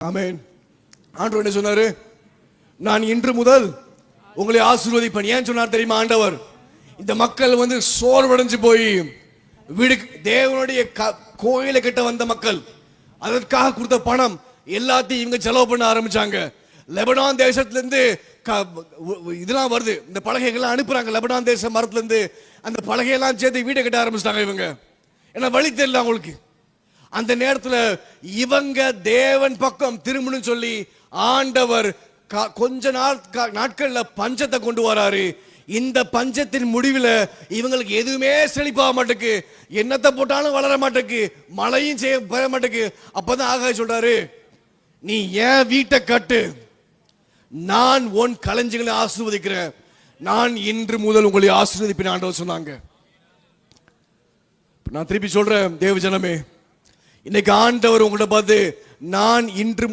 ஆமென். ஆண்டவர் என்ன சொன்னாரு? நான் இன்று முதல் உங்களை ஆசீர்வதிப்பேன். ஏன் சொன்னார் தெரியுமா? ஆண்டவர் இந்த மக்கள் சோர்வடைஞ்சு போய் வீடு தேவனுடைய கோயிலை கிட்ட வந்த மக்கள், அதற்காக கொடுத்த பணம் எல்லாத்தையும் இவங்க செலவு பண்ண ஆரம்பிச்சாங்க. லெபனான் தேசத்துல இருந்து இதெல்லாம் வருது, இந்த பலகைகள்லாம் அனுப்புறாங்க. லெபனான் தேச மரத்துல இருந்து அந்த பலகையெல்லாம் சேர்த்து வீடை கட்ட ஆரம்பிச்சிட்டாங்க இவங்க. ஏன்னா வழி தெரியல அவங்களுக்கு. அந்த நேரத்தில் இவங்க தேவன் பக்கம் திரும்பணும் சொல்லி ஆண்டவர் கொஞ்ச நாட்கள்ல பஞ்சத்தை கொண்டு வராரு. இந்த பஞ்சத்தின் முடிவில் இவங்களுக்கு எதுவுமே செழிப்பாக மாட்டேக்கு, என்னத்தை போட்டாலும் வளர மாட்டேக்கு, மழையும் செய்ய பெற மாட்டேக்கு. அப்பதான் ஆகாய சொல்றாரு, நீ ஏன் வீட்டை கட்டு, நான் உன் களஞ்சியங்களை ஆசீர்வதிக்கிறேன், நான் இன்று முதல் உங்களை ஆசீர்வதிப்பேன் ஆண்டவர் சொன்னாங்க. நான் திருப்பி சொல்றேன், தேவ ஜனமே, இன்னைக்கு ஆண்டவர் உங்கள்ட்ட பார்த்து நான் இன்று